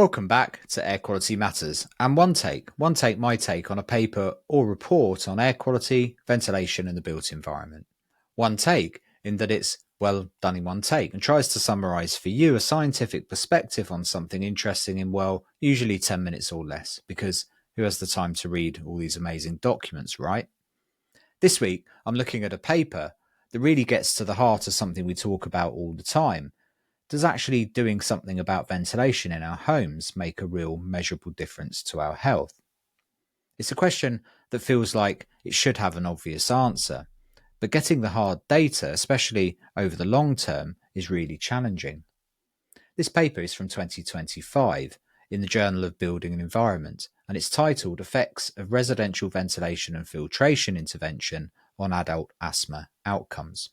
Welcome back to Air Quality Matters and One Take, my take on a paper or report on air quality, ventilation and the built environment. One take in that it's well done in one take and tries to summarise for you a scientific perspective on something interesting in, well, usually 10 minutes or less, because who has the time to read all these amazing documents, right? This week, I'm looking at a paper that really gets to the heart of something we talk about all the time. Does actually doing something about ventilation in our homes make a real measurable difference to our health? It's a question that feels like it should have an obvious answer, but getting the hard data, especially over the long term, is really challenging. This paper is from 2025 in the Journal of Building and Environment, and it's titled Effects of Residential Ventilation and Filtration Intervention on Adult Asthma Outcomes.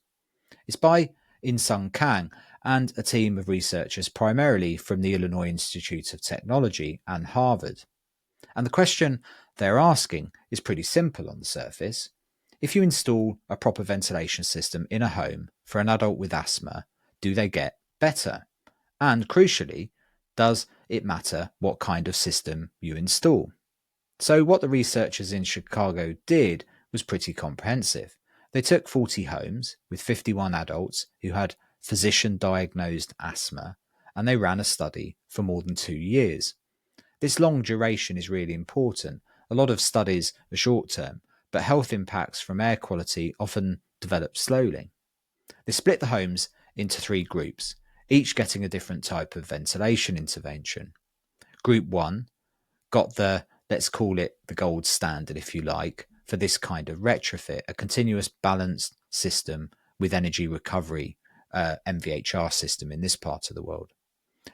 It's by In-Sung Kang and a team of researchers primarily from the Illinois Institute of Technology and Harvard. And the question they're asking is pretty simple on the surface. If you install a proper ventilation system in a home for an adult with asthma, do they get better? And crucially, does it matter what kind of system you install? So what the researchers in Chicago did was pretty comprehensive. They took 40 homes with 51 adults who had physician-diagnosed asthma, and they ran a study for more than 2 years. This long duration is really important. A lot of studies are short-term, but health impacts from air quality often develop slowly. They split the homes into 3 groups, each getting a different type of ventilation intervention. Group 1 got the, let's call it the gold standard if you like, for this kind of retrofit, a continuous balanced system with energy recovery, MVHR system in this part of the world.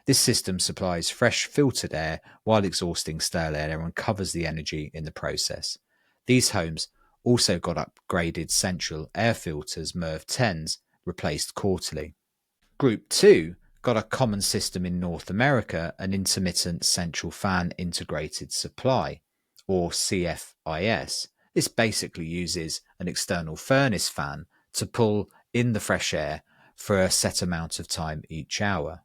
This system supplies fresh filtered air while exhausting stale air and covers the energy in the process. These homes also got upgraded central air filters, MERV 10s, replaced quarterly. Group 2 got a common system in North America, an intermittent central fan integrated supply, or CFIS. This basically uses an external furnace fan to pull in the fresh air for a set amount of time each hour.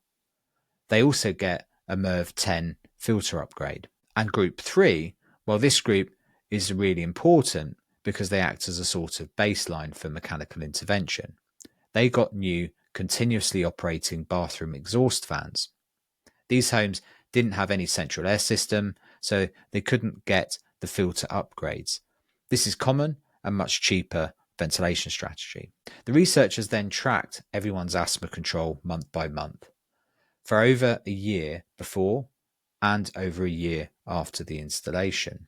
They also get a MERV 10 filter upgrade. And Group 3, well, this group is really important because they act as a sort of baseline for mechanical intervention. They got new continuously operating bathroom exhaust fans. These homes didn't have any central air system, so they couldn't get the filter upgrades. This is common and much cheaper ventilation strategy. The researchers then tracked everyone's asthma control month by month for over a year before and over a year after the installation.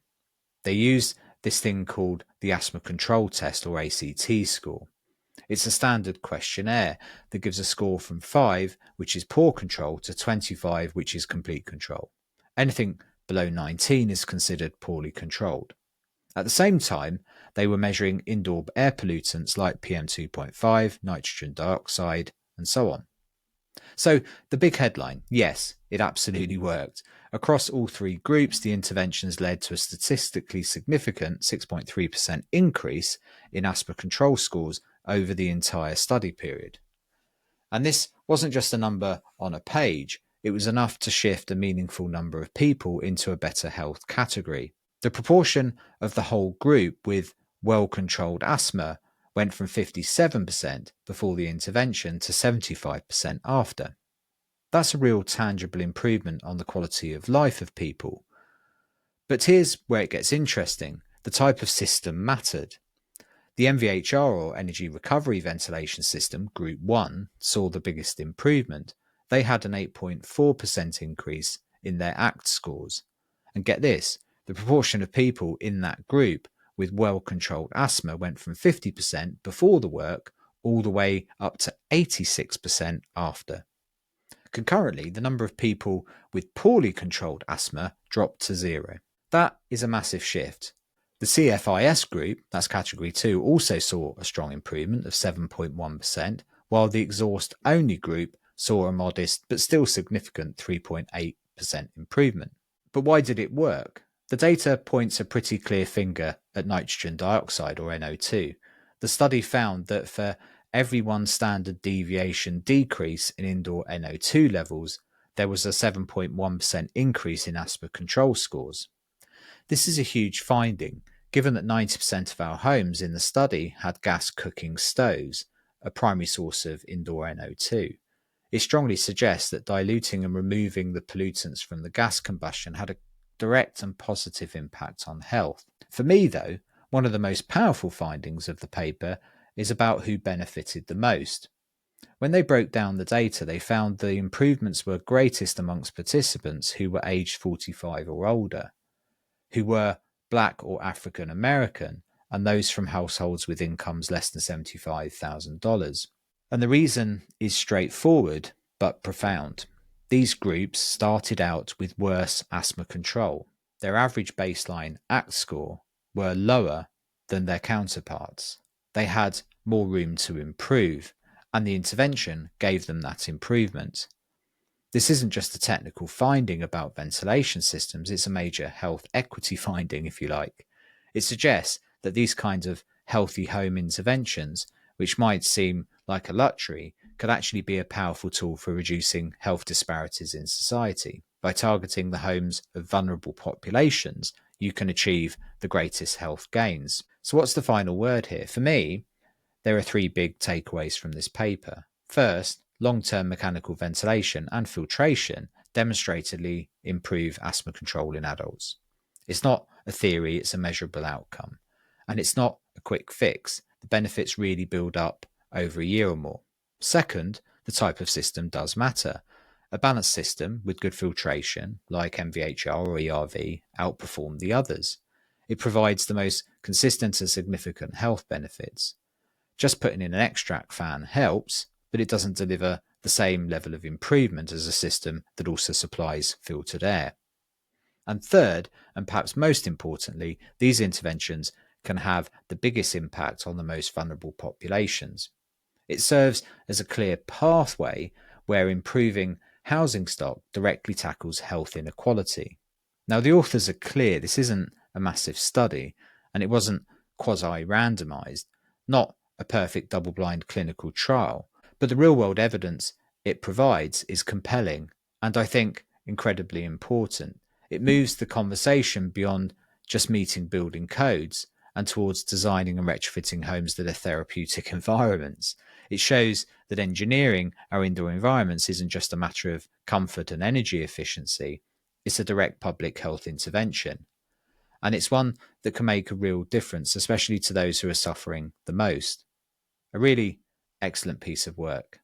They used this thing called the Asthma Control Test, or ACT score. It's a standard questionnaire that gives a score from 5, which is poor control, to 25, which is complete control. Anything below 19 is considered poorly controlled. At the same time, they were measuring indoor air pollutants like PM2.5, nitrogen dioxide, and so on. So the big headline, yes, it absolutely worked. Across all 3 groups, the interventions led to a statistically significant 6.3% increase in asthma control scores over the entire study period. And this wasn't just a number on a page, it was enough to shift a meaningful number of people into a better health category. The proportion of the whole group with well-controlled asthma went from 57% before the intervention to 75% after. That's a real tangible improvement on the quality of life of people. But here's where it gets interesting. The type of system mattered. The MVHR, or Energy Recovery Ventilation System, Group 1, saw the biggest improvement. They had an 8.4% increase in their ACT scores. And get this, the proportion of people in that group with well-controlled asthma went from 50% before the work all the way up to 86% after. Concurrently, the number of people with poorly controlled asthma dropped to 0. That is a massive shift. The CFIS group, that's category 2, also saw a strong improvement of 7.1%, while the exhaust-only group saw a modest but still significant 3.8% improvement. But why did it work? The data points a pretty clear finger at nitrogen dioxide, or NO2. The study found that for every 1 standard deviation decrease in indoor NO2 levels, there was a 7.1% increase in asthma control scores. This is a huge finding, given that 90% of our homes in the study had gas cooking stoves, a primary source of indoor NO2. It strongly suggests that diluting and removing the pollutants from the gas combustion had a direct and positive impact on health. For me, though, one of the most powerful findings of the paper is about who benefited the most. When they broke down the data, they found the improvements were greatest amongst participants who were aged 45 or older, who were Black or African American, and those from households with incomes less than $75,000. And the reason is straightforward but profound. These groups started out with worse asthma control. Their average baseline ACT score were lower than their counterparts. They had more room to improve, and the intervention gave them that improvement. This isn't just a technical finding about ventilation systems, it's a major health equity finding, if you like. It suggests that these kinds of healthy home interventions, which might seem like a luxury, could actually be a powerful tool for reducing health disparities in society. By targeting the homes of vulnerable populations, you can achieve the greatest health gains. So what's the final word here? For me, there are three big takeaways from this paper. First, long-term mechanical ventilation and filtration demonstratedly improve asthma control in adults. It's not a theory, it's a measurable outcome. And it's not a quick fix. The benefits really build up over a year or more. Second, the type of system does matter. A balanced system with good filtration, like MVHR or ERV, outperform the others. It provides the most consistent and significant health benefits. Just putting in an extract fan helps, but it doesn't deliver the same level of improvement as a system that also supplies filtered air. And third, and perhaps most importantly, these interventions can have the biggest impact on the most vulnerable populations. It serves as a clear pathway where improving housing stock directly tackles health inequality. Now, the authors are clear this isn't a massive study, and it wasn't quasi-randomized, not a perfect double-blind clinical trial, but the real-world evidence it provides is compelling and I think incredibly important. It moves the conversation beyond just meeting building codes and towards designing and retrofitting homes that are therapeutic environments. It shows that engineering our indoor environments isn't just a matter of comfort and energy efficiency, it's a direct public health intervention. And it's one that can make a real difference, especially to those who are suffering the most. A really excellent piece of work.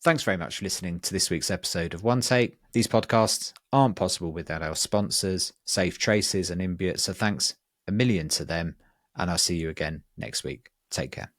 Thanks very much for listening to this week's episode of One Take. These podcasts aren't possible without our sponsors, Safe Traces and Imbiot, so thanks a million to them, and I'll see you again next week. Take care.